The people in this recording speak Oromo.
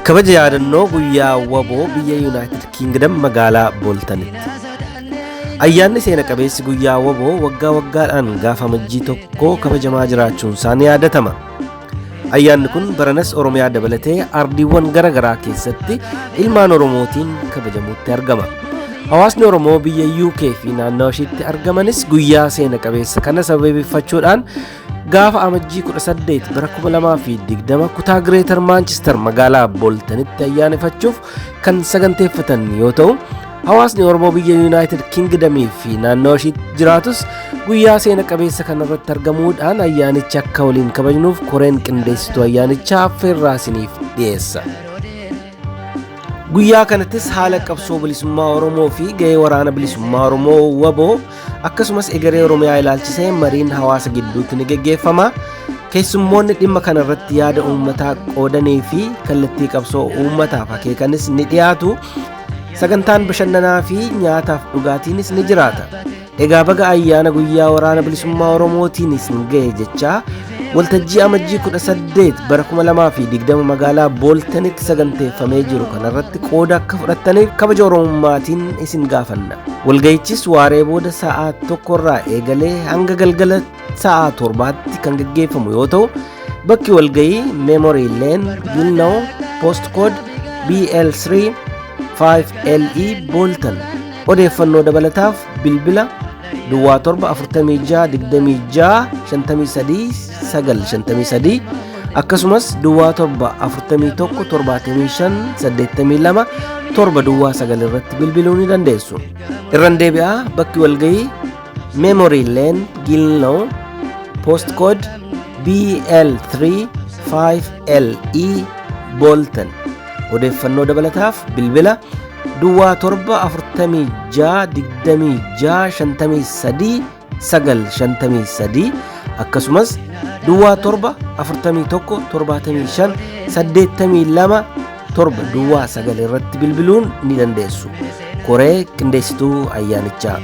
Kabaja yaadannoo guyyaa waboo biyya United Kingdom magaalaa Boltanitti. Ayyaanni seena qabeessi guyyaa waboo waggaa waggaadhaan gaafa amajjii tokko kabajamaa jiraachuun isaa ni yaadatama. Ayyaanni kun baranas Oromiyaa dabalatee ardiiwwan garaa keessatti ilmaan Oromootiin kabajamuutti argama. Hawaasni Oromoo biyya UK fi naannoo ishiitti argamanis guyyaa seena qabeessa kana sababeeffachuudhaan gaafa amajjii 18 bara 2020 kutaa Greater Manchester magaalaa Boltanitti ayyaaneffachuuf kan saganteeffatan yoo ta'u, hawaasni Oromoo biyya United Kingdom fi naannoo ishiitti jiraatus guyyaa seena qabeessa kanarratti argamuudhaan ayyaanicha akka waliin kabajnuuf koreen qindeessituu ayyaanichaa affeerraa isiniif dhiyeessa. Guyyaa kanattis haala qabsoo bilisummaa Oromoo fi gahee waraana bilisummaa Oromoo waboo akkasumas egeree Oromiyaa ilaalchisee mariin hawaasa gidduutti ni gaggeeffama. Keessummoonni dhimma kanarratti yaada uummataa qoodanii fi kallattii qabsoo uummataaf akeekanis ni dhiyaatu. Sagantaan bashannanaa fi nyaataaf dhugaatiinis ni jiraata. Egaa baga ayyaana guyyaa waraana bilisummaa Oromootiinis ni ga'e jechaa waltajjii amajjii 18 bara 2020 magaalaa Boltanitti saganteeffamee jiru kanarratti qooda akka fudhattaniif kabaja Oromummaatiin isin gaafanna. Walga'ichis waaree booda sa'aa 1 eegalee hanga galgala sa'aa 7tti kan gaggeeffamu yoo ta'u, bakki walga'ii Memory Lane Gilnow Postcode BL3 5LE Bolton. Odeeffannoo dabalataaf bilbila Duwwaa 7465653 akkasumas Duwwaa 7417582 Duwwaa 9 irratti bilbiluu ni dandeessu. Irran deebi'aa bakki walga'ii Memory Lane Gilnow Postcode BL3 5LE Bolton. Odeeffannoo dabalataaf bilbila Duwwaa 7465653 akkasumas Duwwaa 7417582 Duwwaa 9 irratti bilbiluun ni dandeessu. Koree qindeessituu ayyaanichaa.